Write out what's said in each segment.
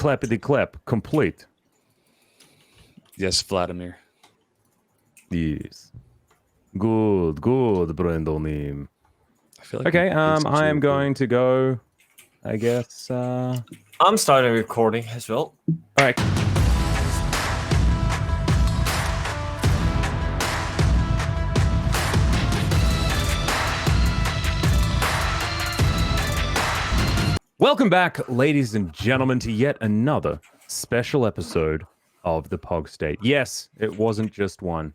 clappity clap, complete. Yes, Vladimir. Yes. Good, Brandon. I feel like Okay, it's I am true. going to go, I guess. I'm starting recording as well. All right. Welcome back, ladies and gentlemen, to yet another special episode of the Pog State. Yes, it wasn't just one.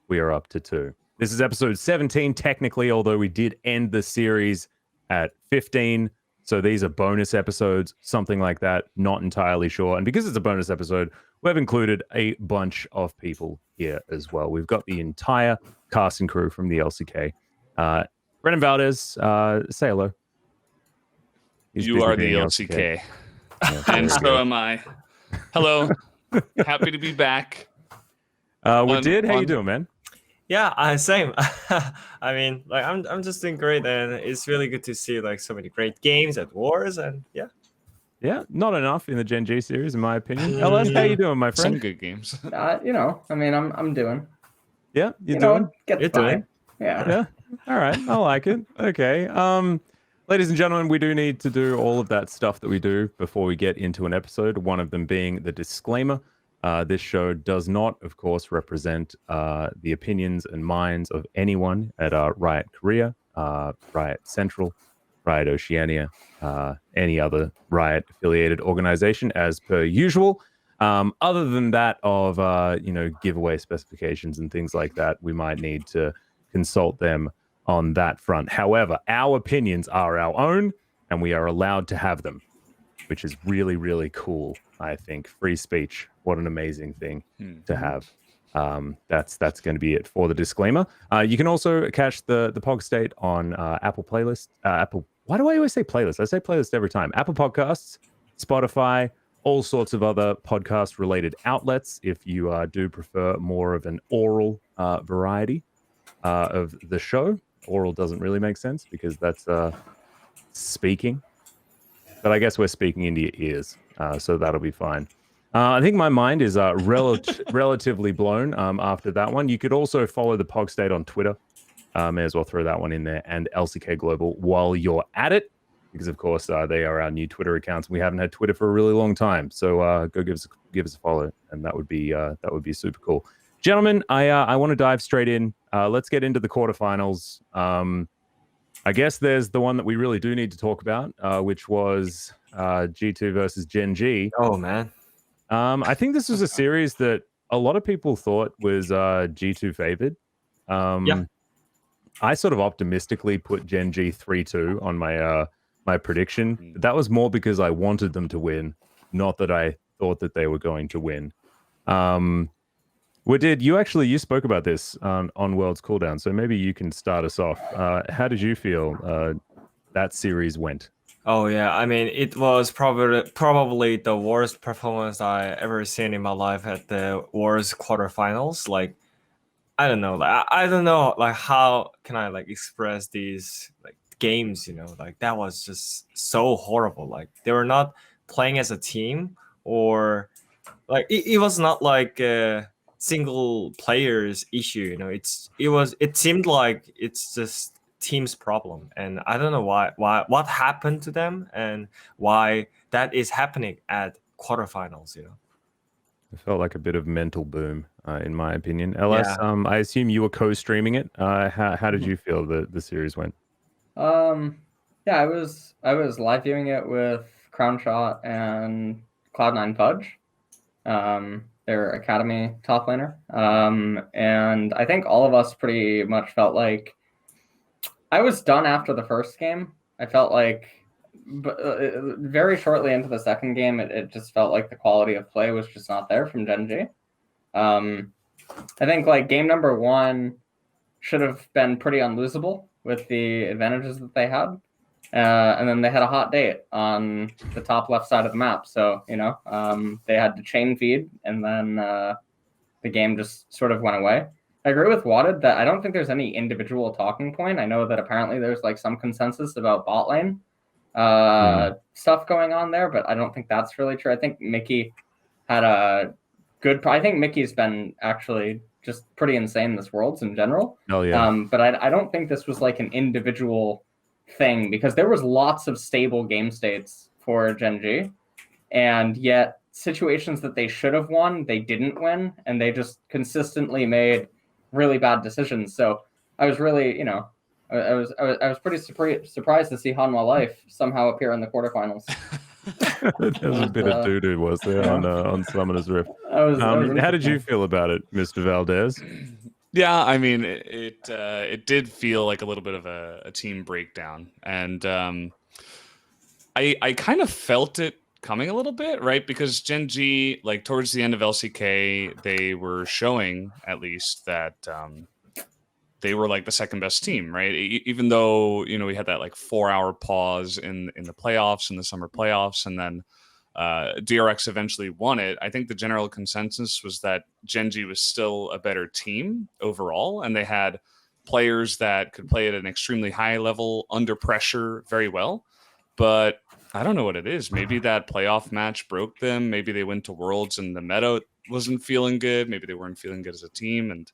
We are up to two. This is episode 17, technically, although we did end the series at 15. So these are bonus episodes, something like that. Not entirely sure. And because it's a bonus episode, we've included a bunch of people here as well. We've got the entire cast and crew from the LCK. Brennan Valdes, say hello. You are the LCK. Yeah, And so am I. Hello. Happy to be back. Wadid, how you doing, man? Yeah, same. I mean, like I'm just doing great, and it's really good to see like so many great games at Wars, and Yeah, not enough in the Gen G series, in my opinion. LS, how you doing, my friend? Some good games. I'm doing. Yeah, you're doing? You're doing. Yeah. Yeah. All right. I like it. Okay. Ladies and gentlemen, we do need to do all of that stuff that we do before we get into an episode. One of them being the disclaimer. This show does not, of course, represent the opinions and minds of anyone at Riot Korea, Riot Central, Riot Oceania, any other Riot-affiliated organization, as per usual. Other than that of, giveaway specifications and things like that, we might need to consult them on that front. However, our opinions are our own, and we are allowed to have them, which is really, really cool, I think. Free speech. What an amazing thing to have. That's going to be it for the disclaimer. You can also catch the Pog State on Apple Playlist. Why do I always say playlist? I say playlist every time. Apple Podcasts, Spotify, all sorts of other podcast-related outlets if you do prefer more of an oral variety of the show. Oral doesn't really make sense because that's speaking. But I guess we're speaking into your ears, so that'll be fine. I think my mind is relatively blown after that one. You could also follow the Pog State on Twitter. May as well throw that one in there, and LCK Global while you're at it, because of course they are our new Twitter accounts. We haven't had Twitter for a really long time, so go give us a follow, and that would be super cool. Gentlemen, I want to dive straight in. Let's get into the quarterfinals. I guess there's the one that we really do need to talk about, which was G2 versus Gen G. Oh man. I think this was a series that a lot of people thought was G2 favored. Yeah. I sort of optimistically put Gen G 3-2 on my prediction. But that was more because I wanted them to win, not that I thought that they were going to win. Wadid, you spoke about this on World's Cooldown, so maybe you can start us off. How did you feel that series went? Oh yeah, I mean it was probably the worst performance I ever seen in my life at the Wars quarterfinals. Like I don't know, like how can I like express these like games? Like that was just so horrible. Like they were not playing as a team, or like it was not like single players issue. It seemed like it's just team's problem, and I don't know what happened to them and why that is happening at quarterfinals. It felt like a bit of mental boom, in my opinion. LS, yeah. I assume you were co-streaming it. How did you feel the series went? Yeah, I was live viewing it with Crownshot and Cloud9 Fudge. Their Academy top laner. And I think all of us pretty much felt like I was done after the first game. I felt like very shortly into the second game, it just felt like the quality of play was just not there from Gen G. I think like game number 1 should have been pretty unlosable with the advantages that they had. And then they had a hot date on the top left side of the map. So, they had to chain feed, and then the game just sort of went away. I agree with Wadid that I don't think there's any individual talking point. I know that apparently there's like some consensus about bot lane. stuff going on there, but I don't think that's really true. I think Mickey had a good. I think Mickey's been actually just pretty insane this Worlds in general. Oh yeah. But I don't think this was like an individual thing, because there was lots of stable game states for Gen G, and yet situations that they should have won, they didn't win, and they just consistently made really bad decisions. So I was really, I was pretty surprised to see Hanwha Life somehow appear in the quarterfinals. There's a bit of doo-doo, was there, on Summoner's Rift. How did you feel about it, Mr. Valdes? Yeah, I mean, it did feel like a little bit of a team breakdown, and I kind of felt it coming a little bit, right? Because Gen G, like towards the end of LCK, they were showing at least that they were like the second best team, right? Even though we had that like 4-hour pause in the playoffs, in the summer playoffs, and then DRX eventually won it. I think the general consensus was that Gen G was still a better team overall, and they had players that could play at an extremely high level under pressure very well. But I don't know what it is. Maybe that playoff match broke them. Maybe they went to Worlds and the meta wasn't feeling good. Maybe they weren't feeling good as a team, and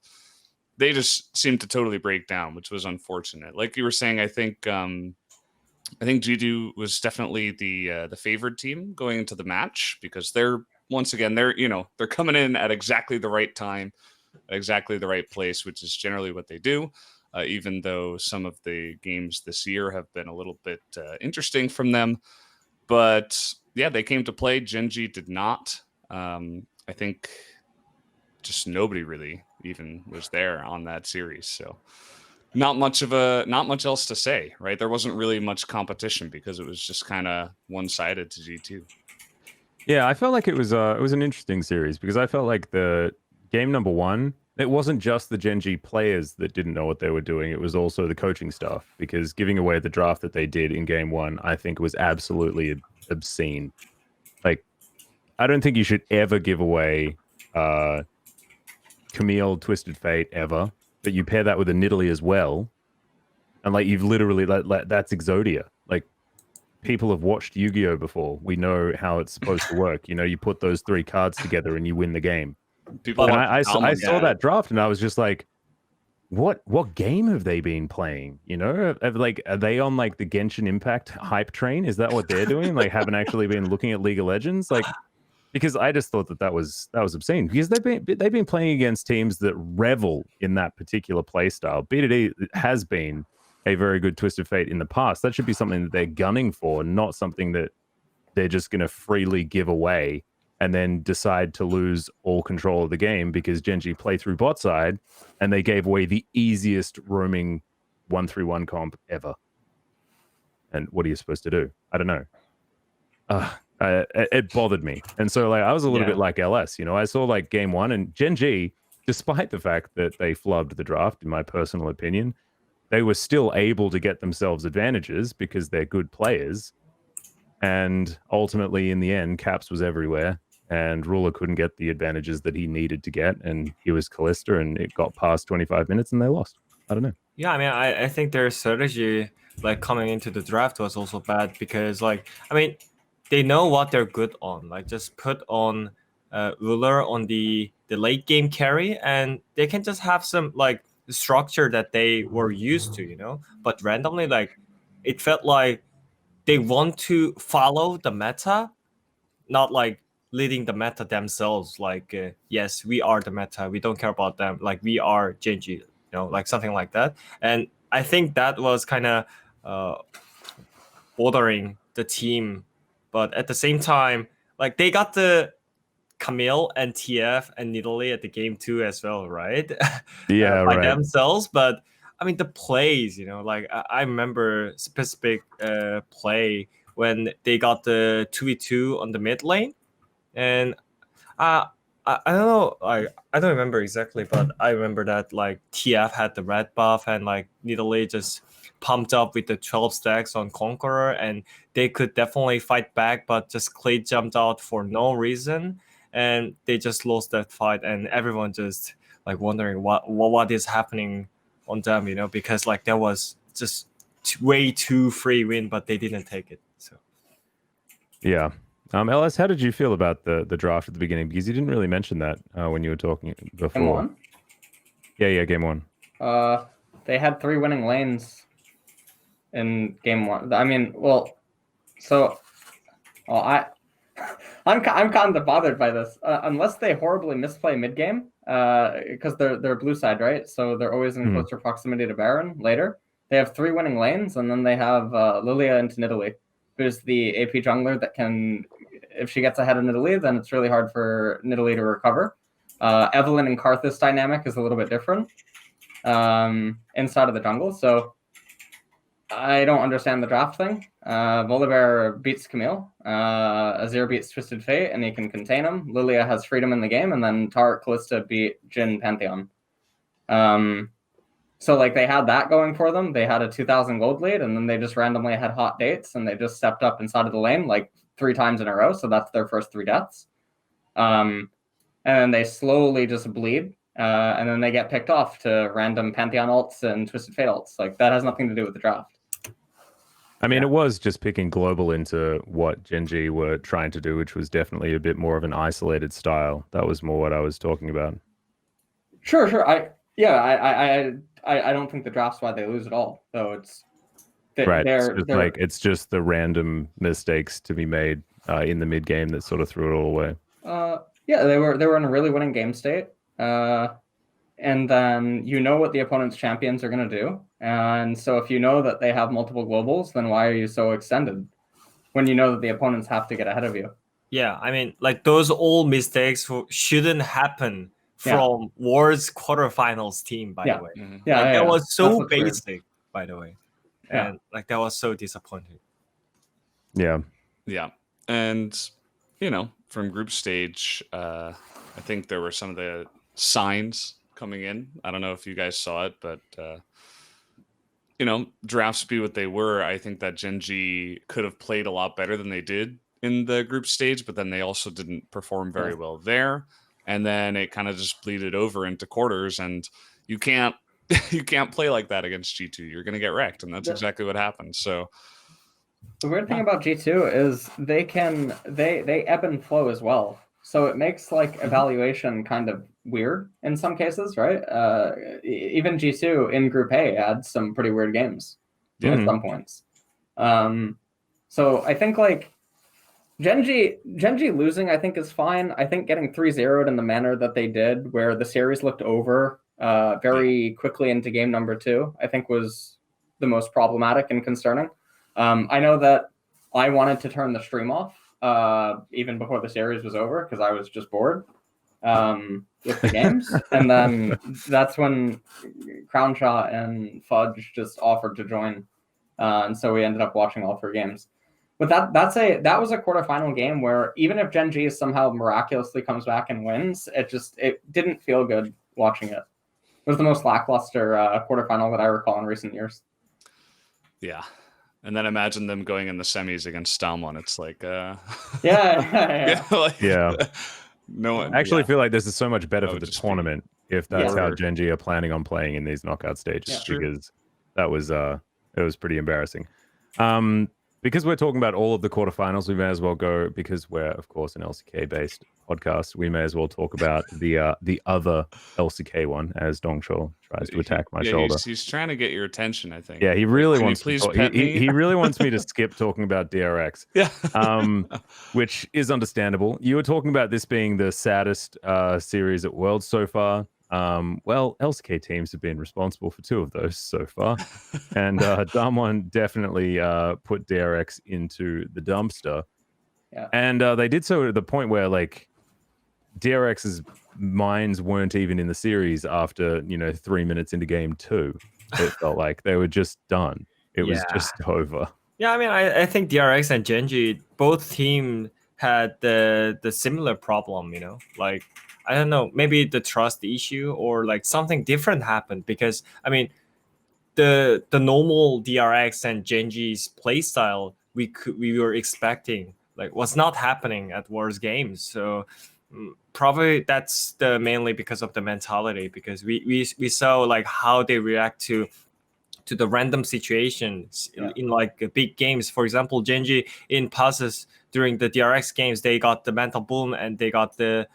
they just seemed to totally break down, which was unfortunate. Like you were saying, I think G2 was definitely the favored team going into the match, because they're coming in at exactly the right time, at exactly the right place, which is generally what they do. Even though some of the games this year have been a little bit interesting from them, but yeah, they came to play. Gen G did not. I think just nobody really even was there on that series, so not much else to say, right? There wasn't really much competition because it was just kind of one-sided to G2. Yeah, I felt like it was an interesting series, because I felt like the game number one, it wasn't just the Gen G players that didn't know what they were doing. It was also the coaching staff, because giving away the draft that they did in game one, I think was absolutely obscene. Like, I don't think you should ever give away Camille Twisted Fate ever, but you pair that with a Nidalee as well, and like you've literally that's Exodia. Like, people have watched Yu-Gi-Oh before. We know how it's supposed to work. You put those 3 cards together and you win the game. People, and I saw that draft and I was just like, what game have they been playing? Are they on like the Genshin Impact hype train? Is that what they're doing? Like, haven't actually been looking at League of Legends? Like, because I just thought that was obscene, because they've been playing against teams that revel in that particular play style. BDD has been a very good Twisted Fate in the past. That should be something that they're gunning for, not something that they're just going to freely give away and then decide to lose all control of the game because Gen G play through bot side and they gave away the easiest roaming 1-3-1 comp ever. And what are you supposed to do? I don't know. It bothered me. And so like I was a little bit like LS, I saw like game one, and Gen G, despite the fact that they flubbed the draft, in my personal opinion, they were still able to get themselves advantages because they're good players. And ultimately, in the end, Caps was everywhere, and Ruler couldn't get the advantages that he needed to get, and he was Callista, and it got past 25 minutes, and they lost. I don't know. Yeah, I mean, I think their strategy, like coming into the draft, was also bad because, like, I mean, they know what they're good on. Like, just put on Ruler on the late game carry, and they can just have some like structure that they were used to, But randomly, like, it felt like they want to follow the meta, not like leading the meta themselves. Like, yes, we are the meta. We don't care about them. Like, we are Genji, like something like that. And I think that was kind of bordering the team. But at the same time, like they got the Camille and TF and Nidalee at the game 2 as well, right? Yeah, by right. themselves. But I mean, the plays, like I remember specific play when they got the 2v2 on the mid lane, and I don't know, I don't remember exactly, but I remember that like TF had the red buff and like Nidalee just pumped up with the 12 stacks on Conqueror, and they could definitely fight back, but just Clay jumped out for no reason, and they just lost that fight, and everyone just like wondering what is happening on them, because like there was just way too free win, but they didn't take it. Yeah. LS, how did you feel about the draft at the beginning? Because you didn't really mention that when you were talking before. Game one. Yeah, game one. They had 3 winning lanes in game one. I mean, well, so, I'm kind of bothered by this. Unless they horribly misplay mid game, because they're blue side, right? So they're always in closer proximity to Baron later. They have 3 winning lanes, and then they have Lilia into Nidalee, who's the AP jungler that can, if she gets ahead of Nidalee, then it's really hard for Nidalee to recover. Evelyn and Karthus dynamic is a little bit different inside of the jungle, so I don't understand the draft thing. Volibear beats Camille, Azir beats Twisted Fate, and he can contain him. Lilia has freedom in the game, and then Taric Callista beat Jhin Pantheon. So like they had that going for them. They had a 2,000 gold lead, and then they just randomly had hot dates, and they just stepped up inside of the lane like 3 times in a row. So that's their first 3 deaths. And then they slowly just bleed, and then they get picked off to random Pantheon ults and Twisted Fate ults. Like that has nothing to do with the draft. I mean, it was just picking global into what Gen G were trying to do, which was definitely a bit more of an isolated style. That was more what I was talking about. Sure. I don't think the draft's why they lose at all. Though it's right. It's just the random mistakes to be made in the mid game that sort of threw it all away. Yeah, they were in a really winning game state. And then you know what the opponent's champions are going to do. And so if you know that they have multiple globals, then why are you so extended when you know that the opponents have to get ahead of you? Yeah, I mean, like those old mistakes shouldn't happen from World's quarterfinals team, by the way. Mm-hmm. Yeah, like, that was so basic, weird. by the way. And like that was so disappointing. Yeah. Yeah. And, you know, from group stage, I think there were some of the signs coming in. I don't know if you guys saw it, but you know, drafts be what they were. I think that Gen G could have played a lot better than they did in the group stage, but then they also didn't perform very well there. And then it kind of just bleeded over into quarters, and you can't play like that against G2. You're gonna get wrecked, and that's exactly what happened. So the weird thing about G2 is they ebb and flow as well. So it makes like evaluation kind of weird in some cases, right? Even G2 in Group A had some pretty weird games at some points. So I think like Gen G losing, I think, is fine. I think getting 3-0'd in the manner that they did, where the series looked over very quickly into game number 2, I think was the most problematic and concerning. I know that I wanted to turn the stream off even before the series was over because I was just bored with the games. And then that's when Crownshot and Fudge just offered to join. And so we ended up watching all 3 games. But that was a quarterfinal game where even if Gen G somehow miraculously comes back and wins, it didn't feel good watching it. It was the most lackluster quarterfinal that I recall in recent years. Yeah. And then imagine them going in the semis against Stalmon. It's like, no one. I actually feel like this is so much better for the tournament if that's how Gen G are planning on playing in these knockout stages, because that was it was pretty embarrassing. Because we're talking about all of the quarterfinals, we may as well go, because we're of course an LCK based podcast, we may as well talk about the other LCK one, as Dongshul tries to attack my shoulder. He's trying to get your attention, I think. Yeah, he really Can wants you please to pet me? he really wants me to skip talking about DRX. Yeah. Which is understandable. You were talking about this being the saddest series at Worlds so far. Well, LCK teams have been responsible for 2 of those so far. And Damwon definitely put DRX into the dumpster. Yeah. And they did so at the point where like DRX's mines weren't even in the series after, 3 minutes into game 2. It felt like they were just done. It was just over. Yeah, I mean, I think DRX and Gen G, both teams had the similar problem, like, I don't know, maybe the trust issue or like something different happened, because I mean, the normal DRX and Gen G's play style we were expecting like was not happening at Worlds games. So probably that's mainly because of the mentality, because we saw like how they react to the random situations in like big games. For example, Gen G in passes during the DRX games, they got the mental boom and they got the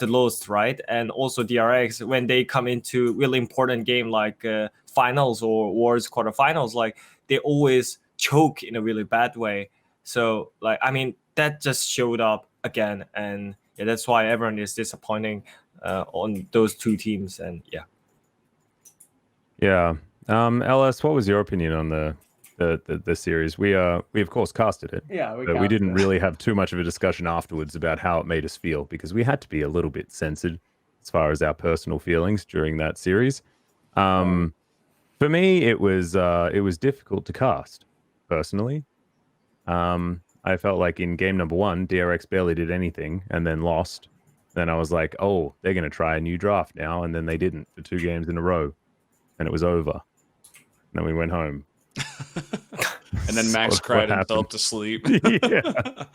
lost, right? And also DRX, when they come into really important game like finals or Worlds quarterfinals, like they always choke in a really bad way. So like, I mean, that just showed up again, and yeah, that's why everyone is disappointing on those two teams. And Yeah. LS, what was your opinion on the series? We of course casted it. Yeah, But we didn't really have too much of a discussion afterwards about how it made us feel, because we had to be a little bit censored as far as our personal feelings during that series. For me, it was difficult to cast personally. I felt like in game number 1, DRX barely did anything and then lost. Then I was like, oh, they're going to try a new draft now, and then they didn't for 2 games in a row, and it was over. And then we went home. And then Max cried and fell to sleep. Yeah.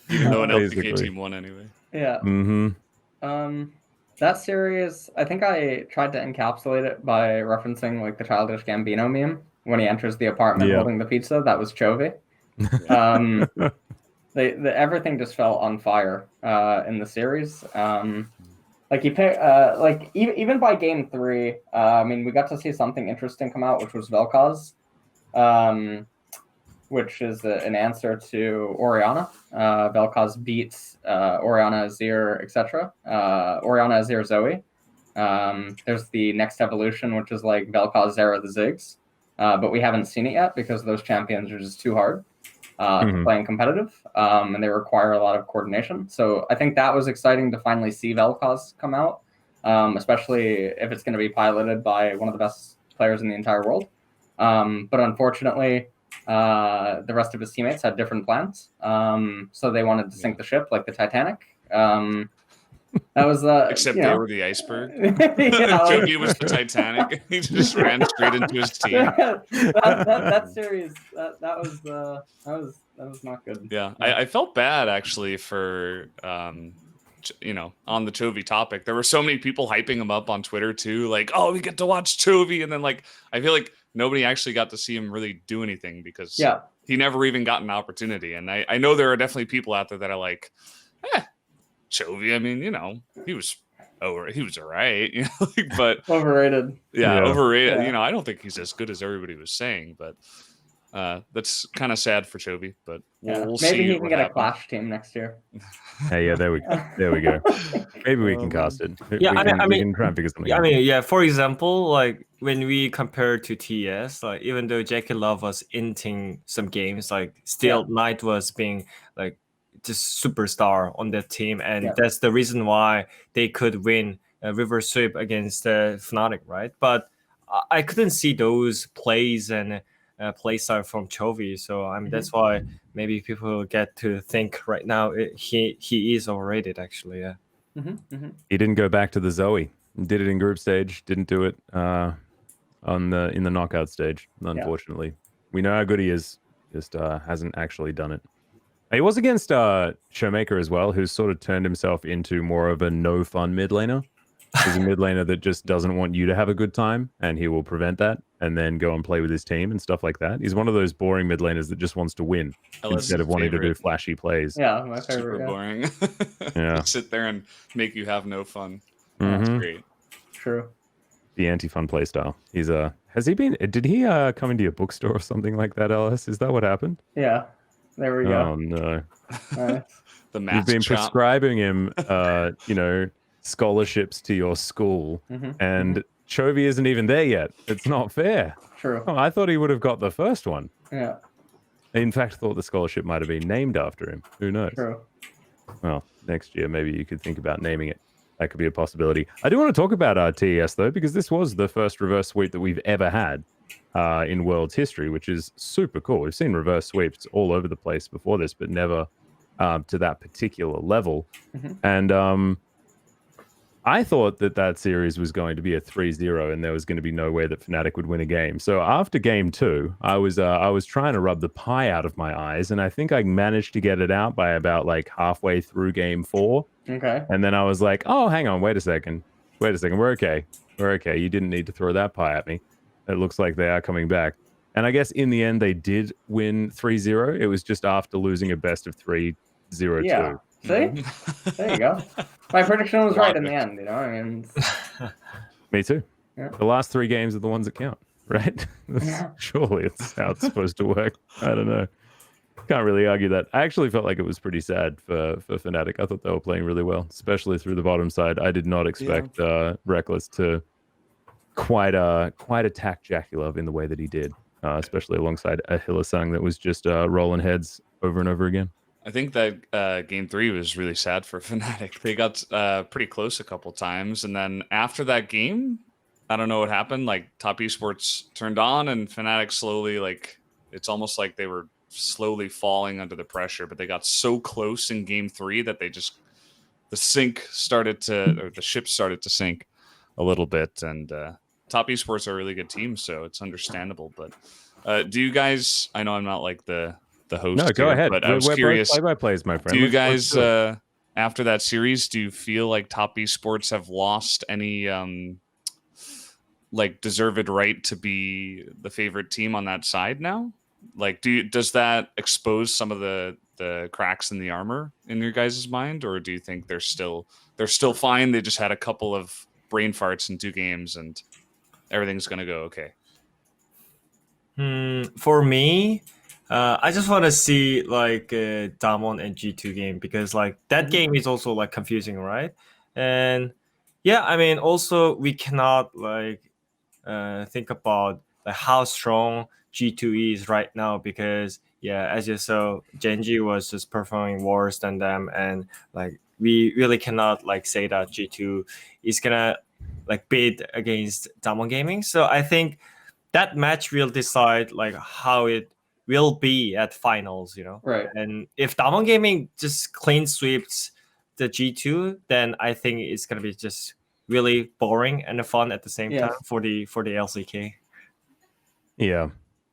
Even though an LCK Basically. team won anyway. Yeah. Mm-hmm. That series, I think I tried to encapsulate it by referencing like the Childish Gambino meme when he enters the apartment Yeah. holding the pizza. That was Chovy. Everything just fell on fire in the series. Like you pick, like even by game 3, I mean, we got to see something interesting come out, which was Vel'Koz, which is an answer to Orianna. Vel'Koz beats Orianna, Azir, etc. Orianna, Azir, Zoe. There's the next evolution, which is like Vel'Koz, Zera, the Ziggs, but we haven't seen it yet because those champions are just too hard to play in competitive, and they require a lot of coordination. So I think that was exciting to finally see Vel'Koz come out, especially if it's going to be piloted by one of the best players in the entire world. But unfortunately, the rest of his teammates had different plans, so they wanted to sink the ship like the Titanic. That was Except you they know. were the iceberg. Yeah, Jogi was the Titanic. He just ran straight into his team. that series that was not good. Yeah, I felt bad actually for you know, on the Chovy topic. There were so many people hyping him up on Twitter too, like, oh, we get to watch Chovy, and then like I feel like nobody actually got to see him really do anything because he never even got an opportunity. And I know there are definitely people out there that are like, Chovy, I mean, you know, he was all right, you know, but Overrated. yeah, overrated. Yeah. You know, I don't think he's as good as everybody was saying, but that's kind of sad for Chovy, but we'll see. Maybe he can what get a happens. Clash team next year. Hey, yeah, there we go. Maybe we can cast it. Yeah, we can try and figure something out. I mean, yeah. For example, like when we compare to TS, like even though Jackie Love was inting some games, like still Knight was being like just superstar on that team, and that's the reason why they could win a river sweep against Fnatic, right? But I couldn't see those plays and play style from Chovy, so I mean that's why maybe people get to think right now he is overrated actually. Yeah. He didn't go back to the Zoe. Did it in group stage. Didn't do it in the knockout stage. Unfortunately, we know how good he is. Just hasn't actually done it. He was against Showmaker as well, who's sort of turned himself into more of a no fun mid laner. He's a mid laner that just doesn't want you to have a good time, and he will prevent that and then go and play with his team and stuff like that. He's one of those boring mid laners that just wants to win instead of wanting to do flashy plays. Yeah, my Super favorite. boring. Yeah. Sit there and make you have no fun. That's great. True. The anti-fun play style. He's did he come into your bookstore or something like that, LS? Is that what happened? Yeah. There we go. Oh no. Nice. The math You've been shop. prescribing him you know, scholarships to your school, and Chovy isn't even there yet. It's not fair. True. Oh, I thought he would have got the first one. Yeah. In fact, thought the scholarship might have been named after him. Who knows? True. Well, next year maybe you could think about naming it. That could be a possibility. I do want to talk about TES though, because this was the first reverse sweep that we've ever had in World's history, which is super cool. We've seen reverse sweeps all over the place before this, but never to that particular level. And I thought that series was going to be a 3-0 and there was going to be no way that Fnatic would win a game. So after game 2, I was trying to rub the pie out of my eyes, and I think I managed to get it out by about like halfway through game 4. Okay. And then I was like, oh, hang on, wait a second. We're okay. You didn't need to throw that pie at me. It looks like they are coming back. And I guess in the end they did win 3-0. It was just after losing a best of 3, 0-2. Yeah. See? There you go. My prediction was right in the end, you know? I mean, Me too. Yeah. The last 3 games are the ones that count, right? Yeah. Surely it's how it's supposed to work. I don't know. Can't really argue that. I actually felt like it was pretty sad for Fnatic. I thought they were playing really well, especially through the bottom side. I did not expect Reckless to quite attack Jaculov in the way that he did, especially alongside a Hylissang that was just rolling heads over and over again. I think that game 3 was really sad for Fnatic. They got pretty close a couple times, and then after that game, I don't know what happened. Like Top Esports turned on, and Fnatic slowly, like it's almost like they were slowly falling under the pressure. But they got so close in game 3 that the ship started to sink a little bit. And Top Esports are a really good team, so it's understandable. But do you guys? I know I'm not like the host. No, go ahead. But I was curious. Play-by-plays, my friend. Do you guys, after that series, do you feel like Top Esports have lost any like deserved right to be the favorite team on that side now? Like, does that expose some of the cracks in the armor in your guys' mind, or do you think they're still fine? They just had a couple of brain farts in 2 games, and everything's gonna go okay. For me, I just want to see like Damwon and G2 game, because like that game is also like confusing, right? And yeah, I mean, also we cannot like think about like how strong G2 is right now, because yeah, as you saw, Genji was just performing worse than them, and like we really cannot like say that G2 is gonna like bid against Damwon Gaming. So I think that match will decide like how it will be at finals, you know. Right. And if Damwon Gaming just clean sweeps the G2, then I think it's gonna be just really boring and fun at the same time for the LCK. Yeah.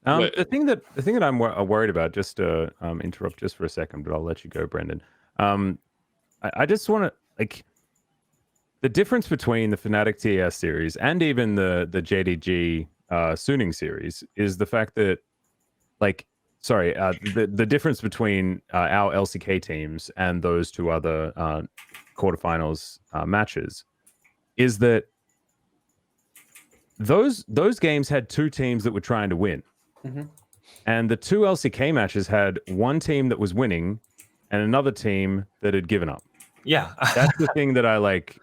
The thing that I'm worried about, just to interrupt just for a second, but I'll let you go, Brendan. I just want to like the difference between the Fnatic TS series and even the JDG Suning series is the fact that the difference between our LCK teams and those 2 other quarterfinals matches is that those games had 2 teams that were trying to win. Mm-hmm. And the 2 LCK matches had one team that was winning and another team that had given up. Yeah. That's the thing that I like.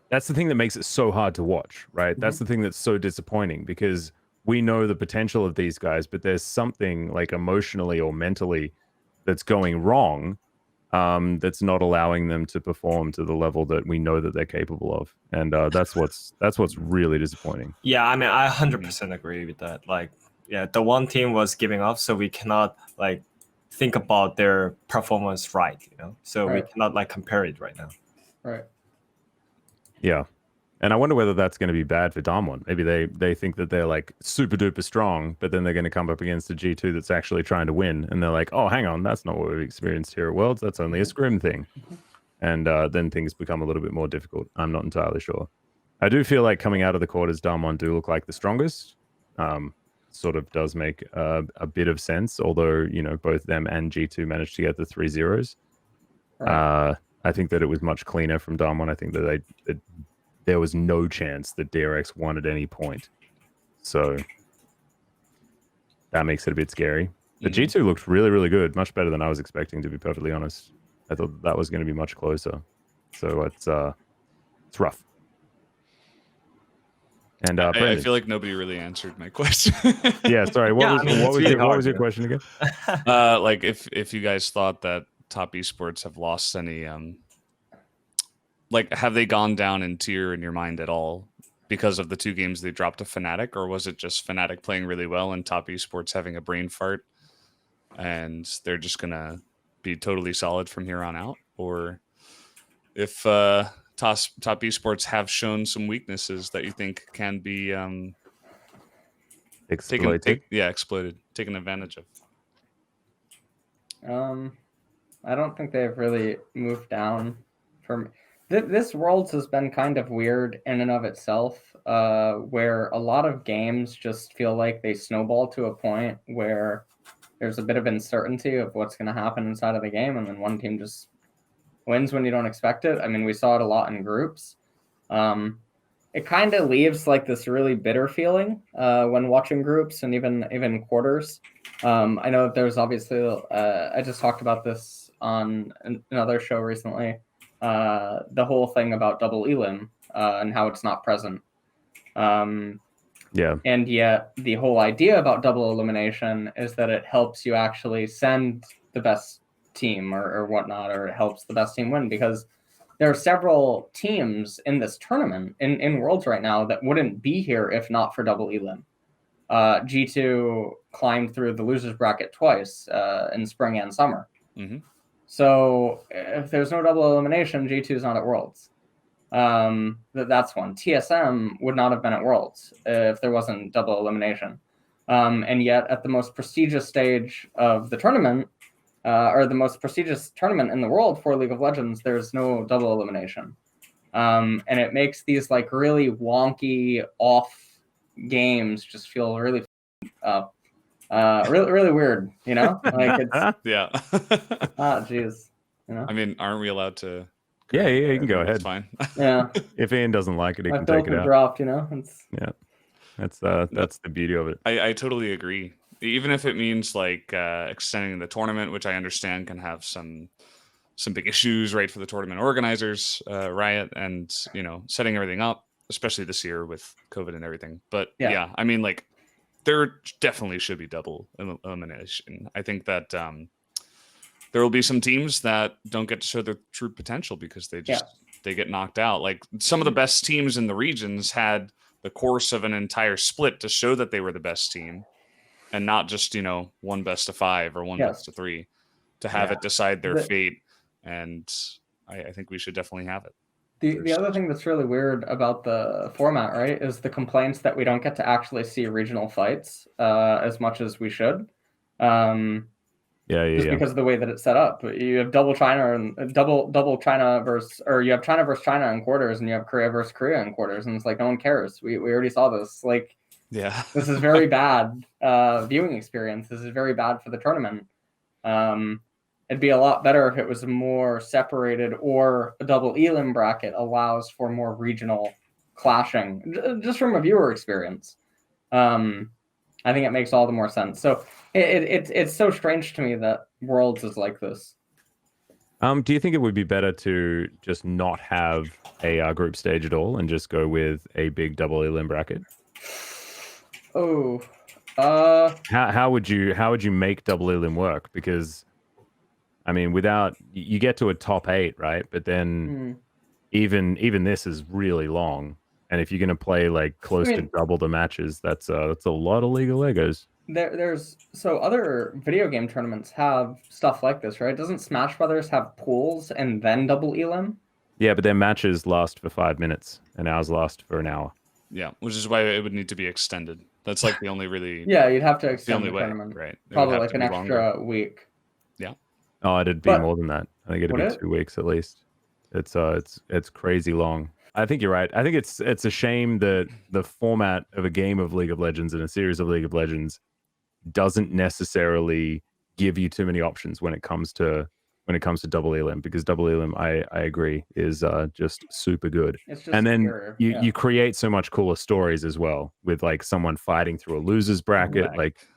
That's the thing that makes it so hard to watch, right? That's the thing that's so disappointing, because we know the potential of these guys, but there's something like emotionally or mentally that's going wrong, that's not allowing them to perform to the level that we know that they're capable of. And that's what's really disappointing. Yeah, I mean, I 100% agree with that. Like, yeah, the one team was giving up, so we cannot like think about their performance, right? You know, so we cannot like compare it right now. Right. Yeah. And I wonder whether that's going to be bad for Damwon. Maybe they think that they're like super duper strong, but then they're going to come up against a G2 that's actually trying to win. And they're like, oh, hang on, that's not what we've experienced here at Worlds. That's only a scrim thing. And then things become a little bit more difficult. I'm not entirely sure. I do feel like coming out of the quarters, Damwon do look like the strongest. Sort of does make a bit of sense, although, you know, both them and G2 managed to get the 3-0s. Right. I think that it was much cleaner from Damwon. I think that there was no chance that DRX won at any point. So that makes it a bit scary. The G2 looked really, really good. Much better than I was expecting, to be perfectly honest. I thought that was going to be much closer. So it's rough. And I feel like nobody really answered my question. Yeah, sorry. What was your question again? Like if you guys thought that Top Esports have lost any like, have they gone down in tier in your mind at all because of the 2 games they dropped to Fnatic, or was it just Fnatic playing really well and Top Esports having a brain fart and they're just gonna be totally solid from here on out? Or if Top Esports have shown some weaknesses that you think can be exploited, taken advantage of? I don't think they've really moved down from. This Worlds has been kind of weird in and of itself, where a lot of games just feel like they snowball to a point where there's a bit of uncertainty of what's going to happen inside of the game, and then one team just wins when you don't expect it. I mean, we saw it a lot in groups. It kind of leaves like this really bitter feeling when watching groups and even quarters. I know that there's obviously, I just talked about this on another show recently, the whole thing about double elim and how it's not present. Yeah. And yet the whole idea about double elimination is that it helps you actually send the best team or whatnot, or it helps the best team win, because there are several teams in this tournament in Worlds right now that wouldn't be here if not for double elim. G2 climbed through the losers bracket twice in spring and summer. Mm-hmm. So if there's no double elimination, G2 is not at Worlds. That's one. TSM would not have been at Worlds if there wasn't double elimination. And yet at the most prestigious stage of the tournament, or the most prestigious tournament in the world for League of Legends, there's no double elimination. And it makes these like really wonky off games just feel really really weird, you know? Like it's Yeah. geez. You know? I mean, aren't we allowed to? Yeah, you can go ahead. It's fine. Yeah. If Ian doesn't like it, he My can take it filter out. dropped, you know? It's That's the beauty of it. I totally agree. Even if it means like extending the tournament, which I understand can have some big issues, right, for the tournament organizers, Riot, and setting everything up, especially this year with COVID and everything. But yeah, I mean, like there definitely should be double elimination. I think that there will be some teams that don't get to show their true potential because they get knocked out. Like some of the best teams in the regions had the course of an entire split to show that they were the best team, and not just one best of 5 or one best of 3 to have it decide their fate. And I think we should definitely have it. The other thing that's really weird about the format, right, is the complaints that we don't get to actually see regional fights as much as we should. Just because of the way that it's set up. You have double China and double China versus, or you have China versus China in quarters, and you have Korea versus Korea in quarters, and it's like no one cares. We already saw this. Like, yeah, this is very bad viewing experience. This is very bad for the tournament. It'd be a lot better if it was more separated, or a double elim bracket allows for more regional clashing, just from a viewer experience. I think it makes all the more sense. So it's so strange to me that Worlds is like this. Do you think it would be better to just not have a group stage at all and just go with a big double elim bracket? Oh, how would you make double elim work? Because I mean, without you get to a top 8, right? But then even this is really long. And if you're going to play like close to double the matches, that's a lot of League of Legos. There's so other video game tournaments have stuff like this, right? Doesn't Smash Brothers have pools and then double elim? Yeah, but their matches last for 5 minutes, and ours last for an hour. Yeah, which is why it would need to be extended. That's like the only really you'd have to extend the the tournament, right? Probably like an extra week. Yeah. Oh, it'd be more than that. I think it'd be 2 weeks at least. It's crazy long. I think you're right. I think it's a shame that the format of a game of League of Legends and a series of League of Legends doesn't necessarily give you too many options when it comes to double elim, because double elim, I agree, is just super good. It's just and then superior. you create so much cooler stories as well, with like someone fighting through a losers bracket. Right. Like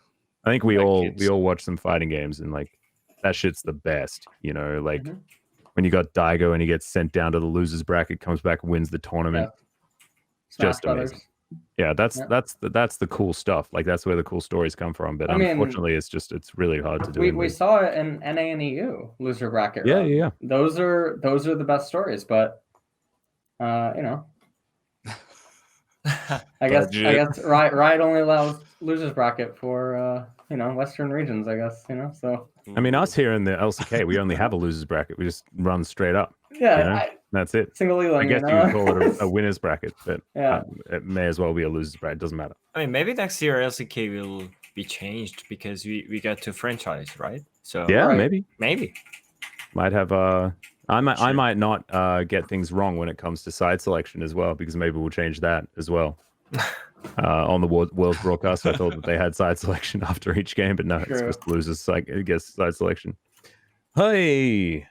I think we all watch some fighting games, and like that shit's the best, like when you got Daigo and he gets sent down to the losers bracket, comes back, wins the tournament. Just amazing. Yeah, that's the cool stuff. Like that's where the cool stories come from. But unfortunately, it's really hard to do. We saw it in NA and EU loser bracket. Yeah. Those are the best stories. But I guess Riot only allows losers bracket for Western regions. I guess so. I mean, us here in the LCK, we only have a losers bracket. We just run straight up. Yeah, that's it. Single elim. I guess you could call it a winners bracket, but yeah, it may as well be a losers bracket. It doesn't matter. I mean, maybe next year LCK will be changed because we get to franchise, right? So yeah, right. maybe might have a I Sure. might not get things wrong when it comes to side selection as well, because maybe we'll change that as well. On the World's broadcast, I thought that they had side selection after each game, but no, it's True. just losers. I guess side selection. Hey,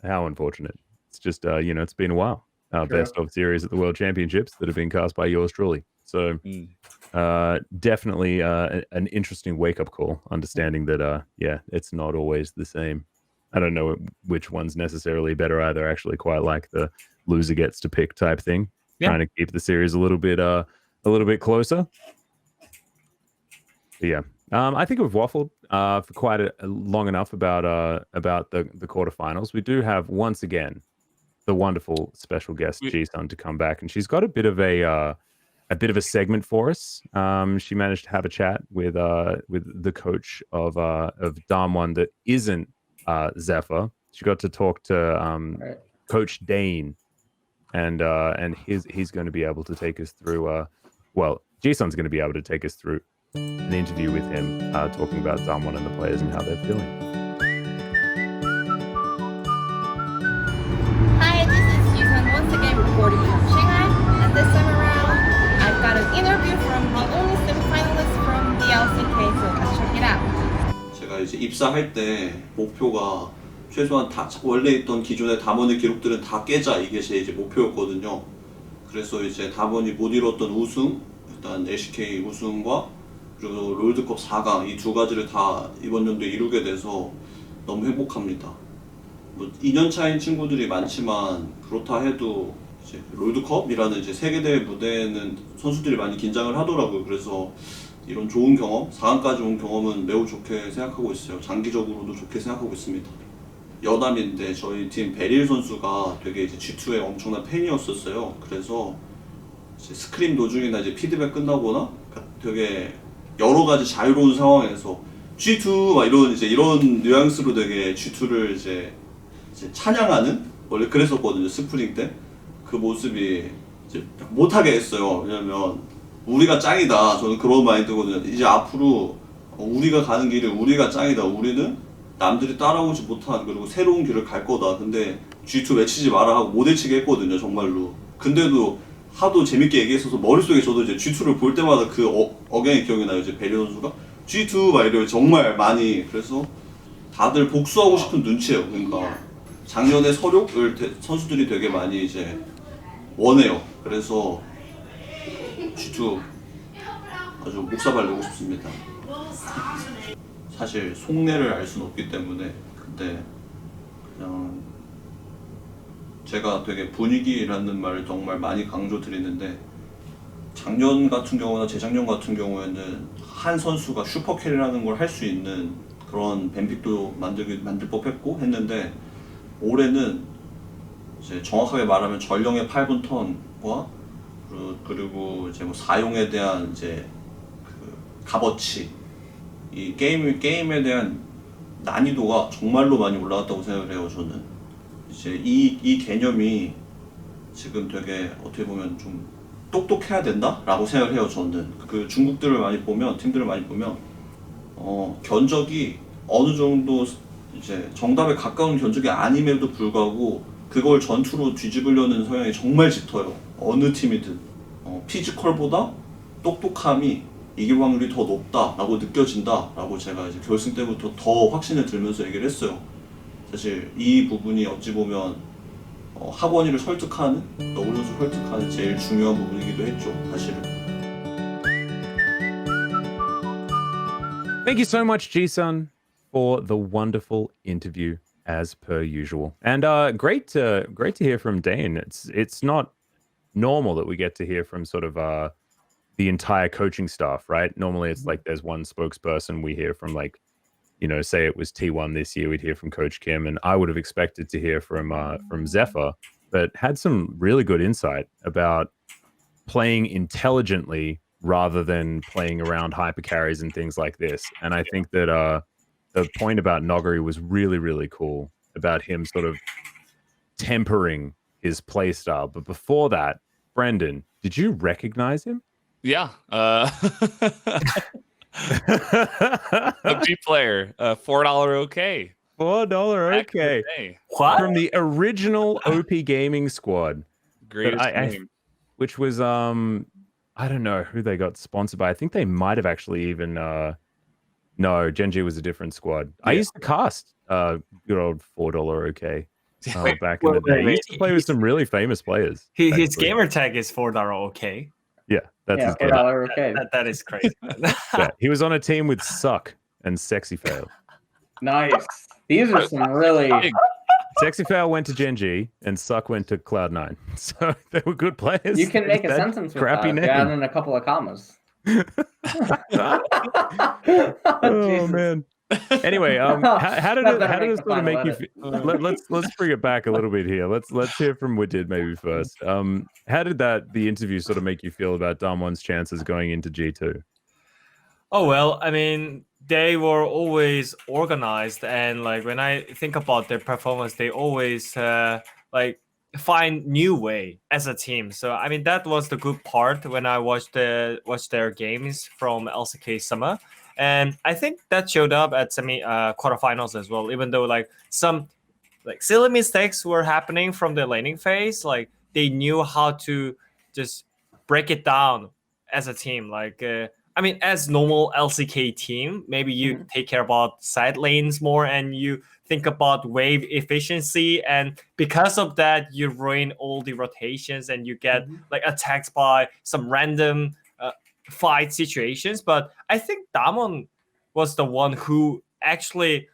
how unfortunate. It's just it's been a while. True. Best of series at the World Championships that have been cast by yours truly. So definitely an interesting wake up call. Understanding that it's not always the same. I don't know which one's necessarily better either. I actually quite like the loser gets to pick type thing. Yeah. Trying to keep the series a little bit closer. But yeah. I think we've waffled for quite long enough about the quarterfinals. We do have once again the wonderful special guest Jeesun to come back, and she's got a bit of a segment for us. She managed to have a chat with the coach of Dae-in that isn't Zephyr. She got to talk to Coach Daeny, and he's going to be able to take us through. Jeesun's going to be able to take us through an interview with him, talking about Dae-in and the players and how they're feeling. Hi, this is Jeesun once again reporting from Shanghai, and this time around, I've got an interview from the only semifinalist from the LCK, so let's check it out. 제가 이제 입사할 때 목표가 최소한 다 원래 있던 기존의 담원의 기록들은 다 깨자, 이게 제 이제 목표였거든요. 그래서 이제 담원이 못 이뤘던 우승, 일단 LCK 우승과 그리고 롤드컵 4강 이 두 가지를 다 이번 연도에 이루게 돼서 너무 행복합니다. 뭐 2년 차인 친구들이 많지만 그렇다 해도 이제 롤드컵이라는 이제 세계대회 무대에는 선수들이 많이 긴장을 하더라고요. 그래서 이런 좋은 경험, 4강까지 온 경험은 매우 좋게 생각하고 있어요. 장기적으로도 좋게 생각하고 있습니다. 여담인데 저희 팀 베릴 선수가 되게 이제 G2의 엄청난 팬이었었어요. 그래서 이제 스크림 도중이나 이제 피드백 끝나거나 되게 여러 가지 자유로운 상황에서 G2 막 이런 뉘앙스로 되게 G2를 이제 찬양하는, 원래 그랬었거든요. 스프링 때 그 모습이 이제 못하게 했어요. 왜냐면 우리가 짱이다. 저는 그런 마인드거든요. 이제 앞으로 우리가 가는 길은 우리가 짱이다. 우리는 남들이 따라오지 못한 그리고 새로운 길을 갈 거다. 근데 G2 외치지 마라 하고 못 외치게 했거든요. 정말로. 근데도 하도 재밌게 얘기했어서 머릿속에 저도 이제 G2를 볼 때마다 그 억양이 기억이 나요. 이제 베리 선수가 G2 막 이래요. 정말 많이. 그래서 다들 복수하고 싶은 눈치예요. 그러니까 작년에 서력을 선수들이 되게 많이 이제 원해요. 그래서 G2 아주 목사발 내고 싶습니다. 사실 속내를 알 수는 없기 때문에, 근데 그냥 제가 되게 분위기라는 말을 정말 많이 강조드리는데, 작년 같은 경우나 재작년 같은 경우에는 한 선수가 슈퍼캐리라는 걸 할 수 있는 그런 뱀픽도 만들 법했고 했는데, 올해는 이제 정확하게 말하면 전령의 8분 턴과 그리고 이제 뭐 사용에 대한 이제 그 값어치, 이 게임에 대한 난이도가 정말로 많이 올라갔다고 생각을 해요. 저는 이제 이 개념이 지금 되게 어떻게 보면 좀 똑똑해야 된다라고 생각을 해요. 저는 그 중국들을 많이 보면, 팀들을 많이 보면 견적이 어느 정도 이제 정답에 가까운 견적이 아님에도 불구하고 그걸 전투로 뒤집으려는 성향이 정말 짙어요. 어느 팀이든 피지컬보다 똑똑함이 이길 확률이 더 높다라고 느껴진다라고 제가 이제 결승 때부터 더 확신을 들면서 얘기를 했어요. 사실 이 부분이 어찌 보면 학원이를 설득하는, 너구리 선수 설득하는 제일 중요한 부분이기도 했죠. 사실은. Thank you so much, Jeesun, for the wonderful interview as per usual, and great to hear from Dae-in. It's not normal that we get to hear from sort of the entire coaching staff, right? Normally it's like there's one spokesperson we hear from, like, say it was T1 this year, we'd hear from Coach Kim, and I would have expected to hear from Zephyr, but had some really good insight about playing intelligently rather than playing around hyper carries and things like this. And I think that the point about Noguri was really, really cool, about him sort of tempering his play style. But before that, Brendan, did you recognize him? Yeah. A B player, $4 OK. $4. Back in the Okay. day. What? From the original OP Gaming squad, Greatest I- name. which was I don't know who they got sponsored by. I think they might have actually even no, Gen G was a different squad. I Yeah. used to cast good old $4 OK Wait, back in the wait, day. I wait. used to play with some really famous players. His actually. gamer tag is $4. Okay, Yeah, that's Yeah, his $4 game. okay. that is crazy. Yeah, he was on a team with Suck and Sexy Fail. Nice. These are some really. Big. Sexy Fail went to Gen G and Suck went to Cloud9. So they were good players. You can They make a just had sentence with crappy that. Add name. in a couple of commas. Oh Jesus. man. Anyway, how did That it better how did make it the sort of final make you edit. feel? Let's bring it back a little bit here. Let's hear from Wadid maybe first. How did the interview sort of make you feel about Damon's chances going into G2? Oh well, I mean, they were always organized, and like when I think about their performance, they always like find new way as a team. So I mean, that was the good part when I watched their games from LCK Summer, and I think that showed up at quarterfinals as well. Even though like some like silly mistakes were happening from the laning phase, like they knew how to just break it down as a team. Like I mean, as normal LCK team, maybe you take care about side lanes more and you think about wave efficiency, and because of that, you ruin all the rotations and you get like attacked by some random fight situations. But I think Damon was the one who actually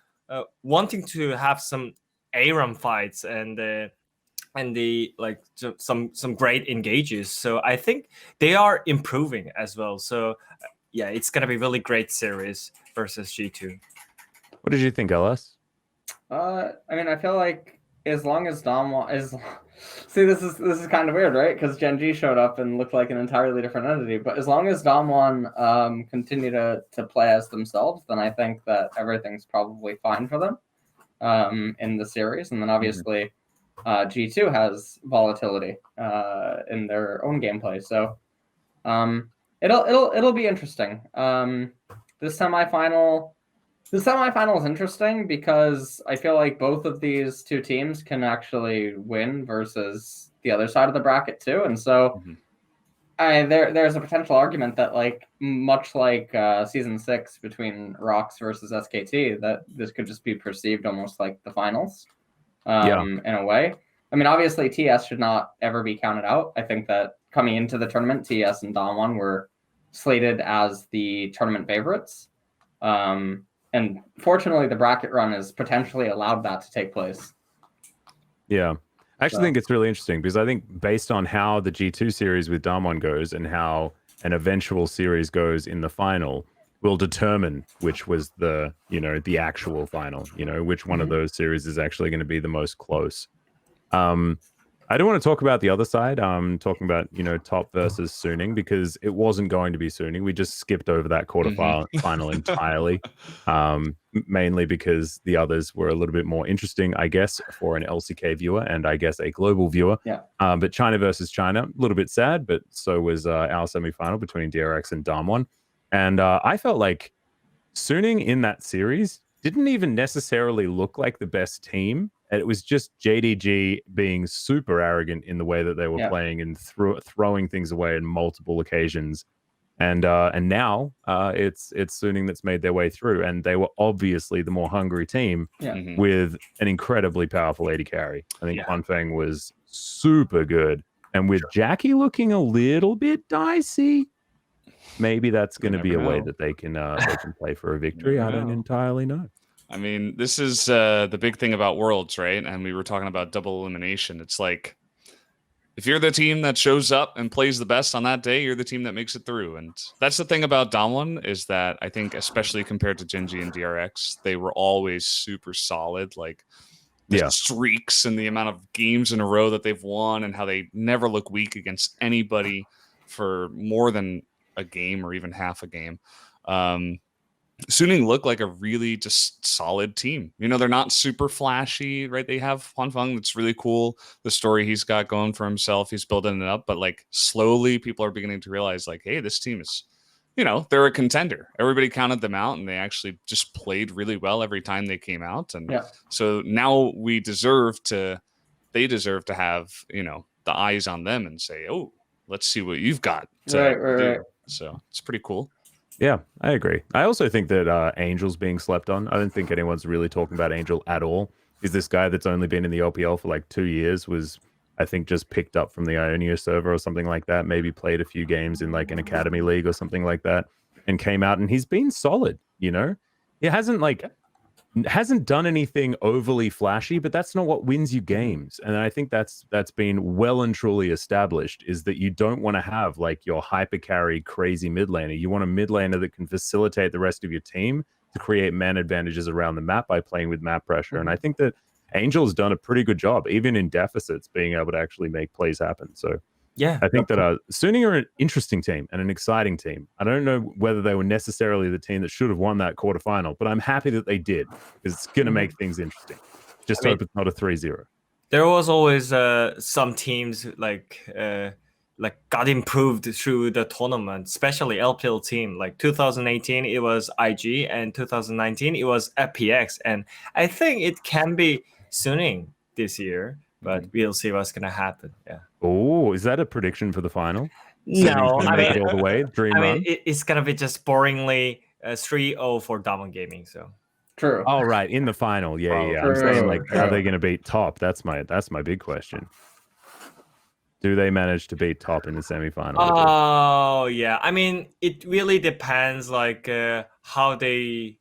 wanting to have some ARAM fights and the like some great engages. So I think they are improving as well. So yeah, it's gonna be really great series versus G2. What did you think, LS? I mean, I feel like as long as Dom is, see, this is kind of weird, right? Because Gen G showed up and looked like an entirely different entity. But as long as Damwon continue to play as themselves, then I think that everything's probably fine for them in the series. And then obviously G2 has volatility in their own gameplay, so it'll be interesting. The semifinal is interesting because I feel like both of these two teams can actually win versus the other side of the bracket too, and so there's a potential argument that like much like season 6 between Rox versus SKT, that this could just be perceived almost like the finals in a way. I mean, obviously TS should not ever be counted out. I think that coming into the tournament, TS and Damwon were slated as the tournament favorites. And fortunately, the bracket run has potentially allowed that to take place. Yeah. I actually think it's really interesting because I think based on how the G2 series with Damwon goes and how an eventual series goes in the final will determine which was the actual final, which one of those series is actually going to be the most close. I don't want to talk about the other side. Talking about, top versus Suning, because it wasn't going to be Suning. We just skipped over that final entirely, mainly because the others were a little bit more interesting, I guess, for an LCK viewer and I guess a global viewer. Yeah. But China versus China, a little bit sad, but so was our semifinal between DRX and Damwon. And I felt like Suning in that series didn't even necessarily look like the best team. It was just JDG being super arrogant in the way that they were playing and throwing things away on multiple occasions. And now it's Suning that's made their way through, and they were obviously the more hungry team with an incredibly powerful AD carry. I think Hunfeng was super good, and with Jackie looking a little bit dicey, maybe that's going to be a way that they can play for a victory. I don't entirely know. I mean, this is the big thing about Worlds, right? And we were talking about double elimination. It's like, if you're the team that shows up and plays the best on that day, you're the team that makes it through. And that's the thing about Damwon, is that I think, especially compared to Gen G and DRX, they were always super solid. Like, the streaks and the amount of games in a row that they've won and how they never look weak against anybody for more than a game or even half a game. Suning look like a really just solid team. They're not super flashy, right? They have Hunfeng that's really cool. The story he's got going for himself, he's building it up. But like slowly, people are beginning to realize, like, hey, this team is they're a contender. Everybody counted them out, and they actually just played really well every time they came out. And so now they deserve to have, the eyes on them and say, oh, let's see what you've got to do. Right. So it's pretty cool. Yeah, I agree. I also think that Angel's being slept on. I don't think anyone's really talking about Angel at all. Is this guy that's only been in the LPL for like 2 years was, I think, just picked up from the Ionia server or something like that, maybe played a few games in like an academy league or something like that, and came out, and he's been solid, He hasn't done anything overly flashy, but that's not what wins you games. And I think that's been well and truly established, is that you don't want to have like your hyper carry crazy mid laner. You want a mid laner that can facilitate the rest of your team to create man advantages around the map by playing with map pressure. And I think that Angel's done a pretty good job, even in deficits, being able to actually make plays happen. So Yeah, I think that Suning are an interesting team and an exciting team. I don't know whether they were necessarily the team that should have won that quarterfinal, but I'm happy that they did, because it's going to make things interesting. Just hope it's not a 3-0. There was always some teams like got improved through the tournament, especially LPL team. Like 2018, it was IG, and 2019, it was FPX. And I think it can be Suning this year, but we'll see what's gonna happen. Yeah. Oh, is that a prediction for the final? No, I make mean, it all the way. Dream on. it's gonna be just boringly 3-0 for Diamond Gaming. So True. Oh, right, in the final. Yeah. I'm saying, like, are they going to beat Top? That's my big question. Do they manage to beat Top in the semifinal? Oh yeah, I mean, it really depends, like how they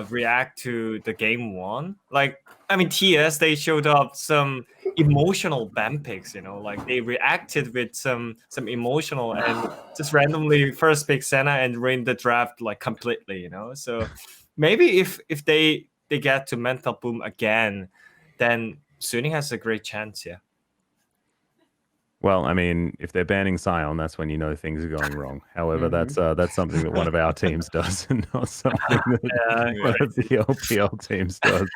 react to the game one. Like, I mean, TS, they showed up some emotional ban picks, like they reacted with some emotional and just randomly first pick Senna and ruined the draft like completely, So maybe if they get to mental boom again, then Suning has a great chance. Yeah. Well, I mean, if they're banning Sion, that's when you know things are going wrong. However, that's something that one of our teams does, and not something that one of the LPL teams does.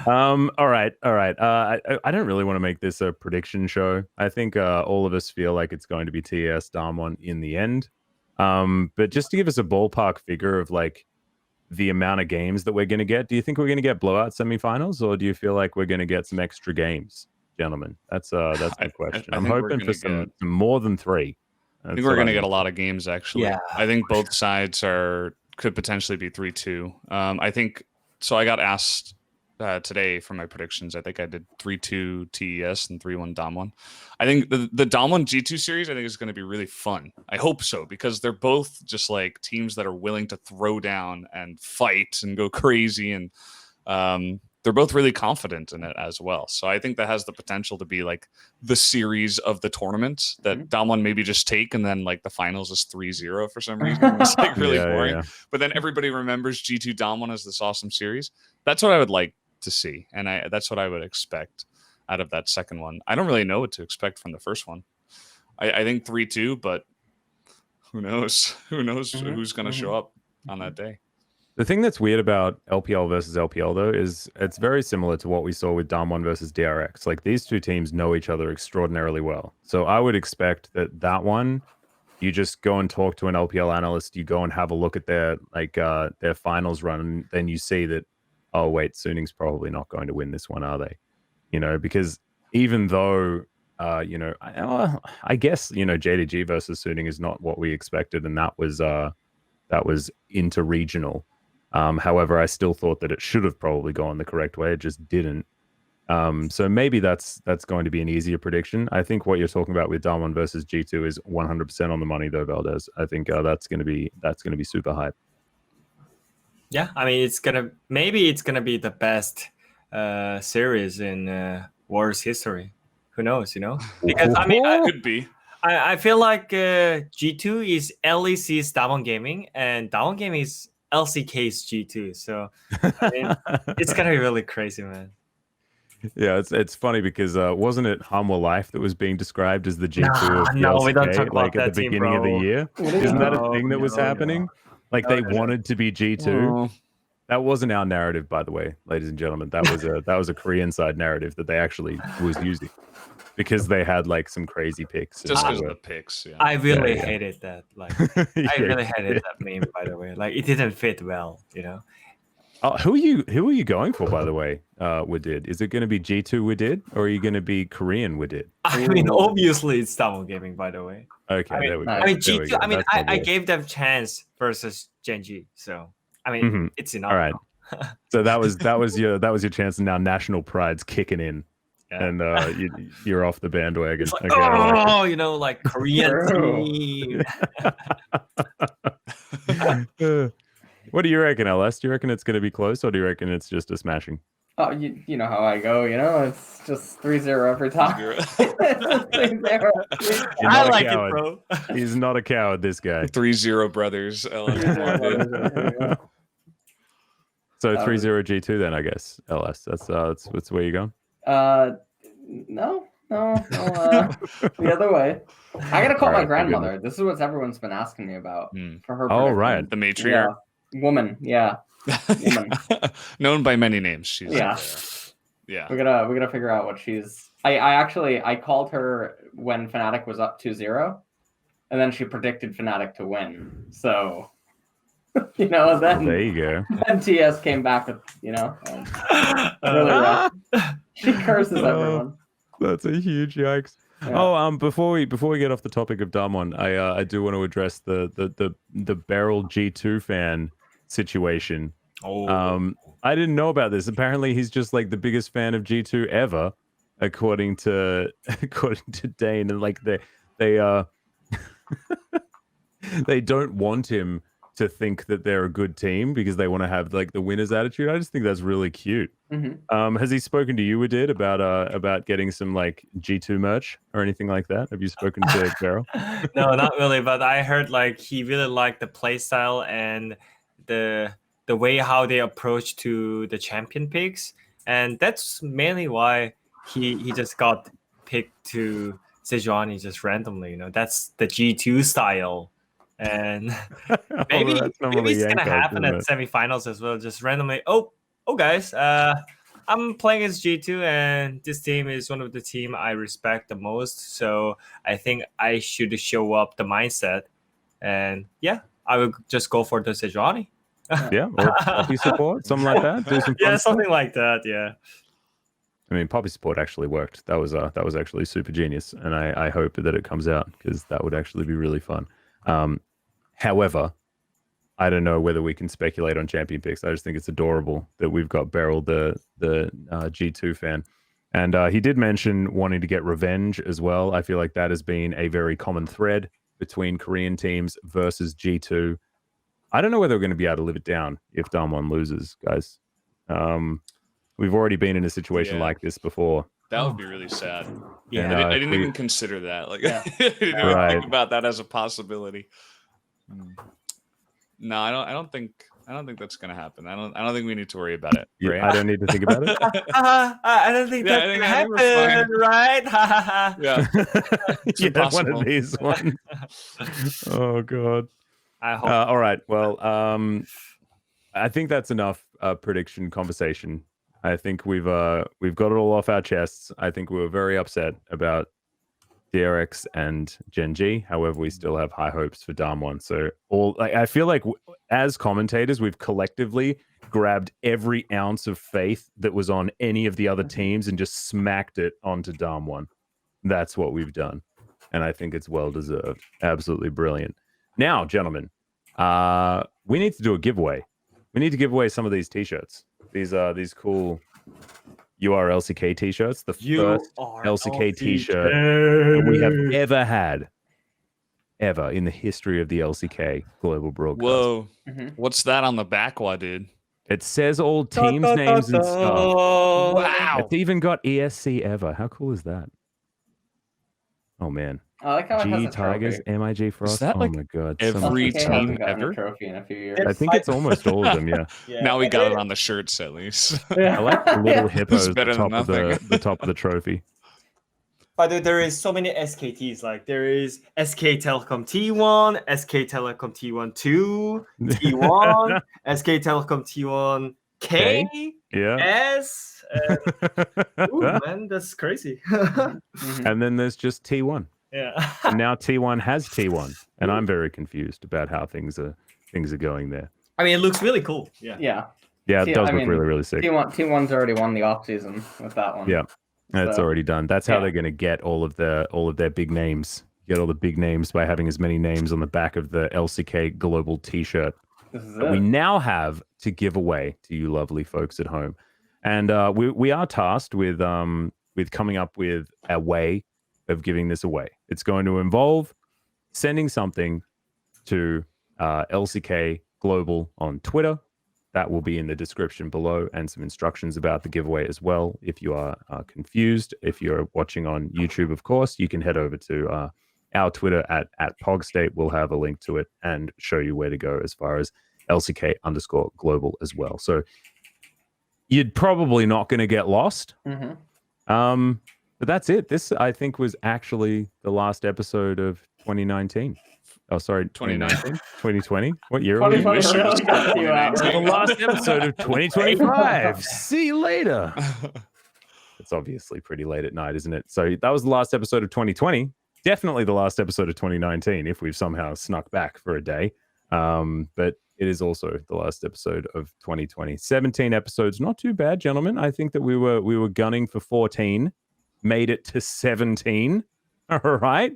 All right. I don't really want to make this a prediction show. I think all of us feel like it's going to be TS Damwon in the end. But just to give us a ballpark figure of like the amount of games that we're going to get, do you think we're going to get blowout semifinals, or do you feel like we're going to get some extra games, gentlemen? That's my question. I'm hoping for some more than 3. I think we're going to get a lot of games, actually. Yeah. I think both sides could potentially be 3-2. I think so. I got asked today for my predictions. I think I did 3-2 TES and 3-1 Damwon. I think the Damwon G2 series, I think, is going to be really fun. I hope so, because they're both just like teams that are willing to throw down and fight and go crazy, and they're both really confident in it as well. So I think that has the potential to be like the series of the tournament that Damwon maybe just take, and then like the finals is 3-0 for some reason. It's like really boring. Yeah. But then everybody remembers G2 Damwon as this awesome series. That's what I would like to see, and that's what I would expect out of that second one. I don't really know what to expect from the first one. I think 3-2, but who knows? Who's going to show up on that day? The thing that's weird about LPL versus LPL, though, is it's very similar to what we saw with Damwon versus DRX. Like, these two teams know each other extraordinarily well. So I would expect that one, you just go and talk to an LPL analyst, you go and have a look at their finals run, and then you see that, oh, wait, Suning's probably not going to win this one, are they? Because even though, I guess, JDG versus Suning is not what we expected, and that was interregional. However, I still thought that it should have probably gone the correct way. It just didn't. So maybe that's going to be an easier prediction. I think what you're talking about with Damwon versus G2 is 100% on the money, though, Valdes. I think that's going to be super hype. Yeah, I mean, it's gonna be the best series in World's history. Who knows? Because I mean, could be. I feel like G2 is LEC's Damwon Gaming, and Damwon Gaming is LCK's G2. So I mean, it's gonna be really crazy, man. Yeah, it's funny because wasn't it Humble Life that was being described as the G2 of the LCK, we don't talk about like that at the team, beginning of the year? Isn't that a thing that was happening? No. Like they wanted to be G2. That wasn't our narrative, by the way, ladies and gentlemen. That was a Korean side narrative that they actually was using. because they had like some crazy picks. Just and because they of were- the picks. Yeah. I really yeah. hated that. Like, Yeah. I really hated that meme. By the way, like it didn't fit well. You know. Oh, who are you going for, by the way, Wadid? Is it going to be G2 Wadid, or are you going to be Korean Wadid? I mean, Ooh. obviously it's Damwon Gaming. By the way. Okay, I mean- there we go. I I mean, There we G2. go. I mean, That's my I boy. gave them chance versus Genji. So I mean, Mhm. it's enough. All right. So that was your chance, and now national pride's kicking in, Yeah. and you're off the bandwagon. It's like, Okay, I like it. oh, you know, like Korean True. team. What do you reckon, LS? Do you reckon it's going to be close, or do you reckon it's just a smashing? Oh, you know how I go. You know, it's just 3-0 every time. 3-0. You're I not a like it, coward. bro. He's not a coward, this guy. 3-0 brothers. So That 3-0 G2 then, I guess. LS. That's where you're going. No. The other way. I gotta call All my right, grandmother. This is what everyone's been asking me about for her. Oh, prediction. right. The matriarch. Yeah. Woman. Yeah. Woman. Known by many names. She's Yeah. yeah. We gotta figure out what she's. I called her when Fnatic was up 2-0, and then she predicted Fnatic to win. So, you know, then There you go. then TS came back with really rough. She curses everyone. That's a huge yikes. Yeah. Oh, before we get off the topic of Damwon, I do want to address the Beryl G2 fan situation. Oh, I didn't know about this. Apparently, he's just like the biggest fan of G2 ever, according to Dae-in, and like they they don't want him to think that they're a good team because they want to have like the winner's attitude. I just think that's really cute. Mhm. Has he spoken to you, Wadid, about getting some like G2 merch or anything like that? Have you spoken to Beryl? no, not really. But I heard like he really liked the play style and the way how they approach to the champion picks, and that's mainly why he just got picked to Sejuani just randomly. You know, that's the G2 style. And maybe, that's maybe normally it's gonna Yankees, happen at isn't semifinals as well. Just randomly, oh guys, I'm playing as G2, and this team is one of the team I respect the most. So I think I should show up the mindset, and yeah, I would just go for the Sejuani. Yeah, or Poppy support, something like that. Do some fun Yeah, stuff. something like that. Yeah. I mean, Poppy support actually worked. That was actually super genius, and I hope that it comes out because that would actually be really fun. However, I don't know whether we can speculate on champion picks. I just think it's adorable that we've got Beryl, the G2 fan, and he did mention wanting to get revenge as well. I feel like that has been a very common thread between Korean teams versus G2. I don't know whether we're going to be able to live it down if Damwon loses, guys. We've already been in a situation Yeah. like this before. That would be really sad. Yeah. And, I didn't we- even consider that. Like, Yeah. I didn't even Right. think about that as a possibility. No, I don't think that's gonna happen. I don't think we need to worry about it. Yeah, right? I don't need to think about it. I don't think Yeah, that's I gonna think we're happen, right? Yeah. It's Yeah, one impossible. of these ones. Oh god. I hope. All right. Well, I think that's enough prediction conversation. I think we've got it all off our chests. I think we were very upset about DRX and Gen G. However, we still have high hopes for Damwon. So I feel like as commentators, we've collectively grabbed every ounce of faith that was on any of the other teams and just smacked it onto Damwon. That's what we've done. And I think it's well deserved. Absolutely brilliant. Now, gentlemen, we need to do a giveaway. We need to give away some of these T-shirts. These cool LCK T-shirts. The first LCK T-shirt that we have ever had, ever in the history of the LCK global broadcast. Whoa. Mhm. What's that on the back, Wadid? It says all teams' names and stuff. Wow. It's even got ESC ever. How cool is that? Oh man. I like how it has G a Tigers, trophy. MIG Frost. that oh like my god. every LCK hasn't team gotten ever? a trophy in a few years. I think it's almost all of them, yeah. Now we got it on the shirts at least. I like the little hippos at better the than top of nothing. the top of the trophy. But there is so many SKTs. Like there is SK Telecom T1, SK Telecom T1 2, T1, SK Telecom T1 K, Yeah. S, And, ooh, man, that's crazy. Mhm. And then there's just T1. Yeah. And now T1 has T1, and I'm very confused about how things are going there. I mean, it looks really cool. Yeah. Yeah. Yeah, it T- does I look mean, really, really sick. T1's already won the off season with that one. Yeah, that's So, already done. That's how yeah. they're going to get all of their big names. Get all the big names by having as many names on the back of the LCK Global T-shirt This is that we it. now have to give away to you lovely folks at home. And we are tasked with coming up with a way of giving this away. It's going to involve sending something to LCK Global on Twitter. That will be in the description below, and some instructions about the giveaway as well. If you are confused, if you're watching on YouTube, of course, you can head over to our Twitter at Pog State. We'll have a link to it and show you where to go as far as LCK_global as well. So you're probably not going to get lost. Mhm. But that's it. This, I think, was actually the last episode of 2019. Oh, sorry, 2019, 2020. What year are we in? 2020 wish it was really got you out. The last episode of 2025. See you later. It's obviously pretty late at night, isn't it? So that was the last episode of 2020. Definitely the last episode of 2019, if we've somehow snuck back for a day. But it is also the last episode of 2020. 17 episodes, not too bad, gentlemen. I think that we were gunning for 14, made it to 17. All right,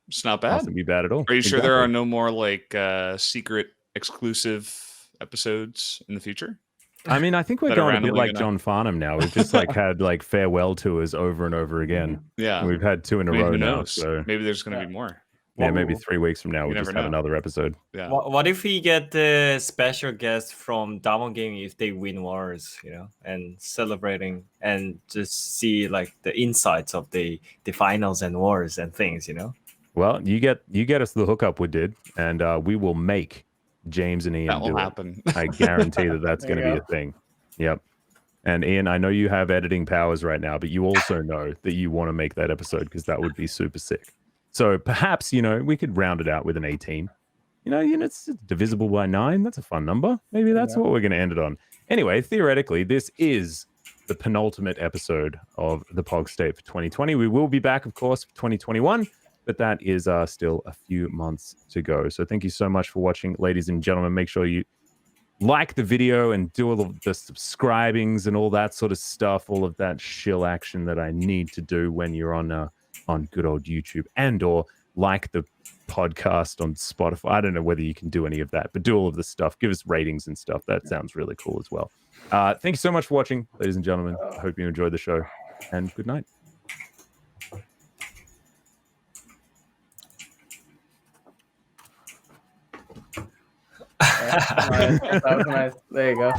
It's not bad. mustn't be bad at all. Are you sure there Exactly. are no more like secret exclusive episodes in the future? I mean, I think we're that are going a bit randomly like gonna- John Farnham now. We've just like had like farewell tours over and over again. Yeah. And we've had 2 in a I mean, row who now. knows? So Maybe there's going to be more. yeah, maybe 3 weeks from now You we'll just never have know. another episode. Yeah. What if we get the special guest from Diamond Gaming if they win wars, and celebrating and just see like the insights of the finals and wars and things, Well, you get us the hookup we did, and we will make James and Ian That will do it. happen. I guarantee that that's There going to you be go. a thing. Yep. And Ian, I know you have editing powers right now, but you also know that you want to make that episode because that would be super sick. So perhaps, we could round it out with an 18. It's divisible by 9. That's a fun number. Maybe that's Yeah. what we're going to end it on. Anyway, theoretically, this is the penultimate episode of the Pog State for 2020. We will be back, of course, for 2021, but that is still a few months to go. So thank you so much for watching, ladies and gentlemen. Make sure you like the video and do all of the subscribings and all that sort of stuff, all of that shill action that I need to do when you're on good old YouTube, and or like the podcast on Spotify. I don't know whether you can do any of that, but do all of this stuff. Give us ratings and stuff. That sounds really cool as well. Thank you so much for watching, ladies and gentlemen. I hope you enjoyed the show, and good night. Nice. That was nice. There you go.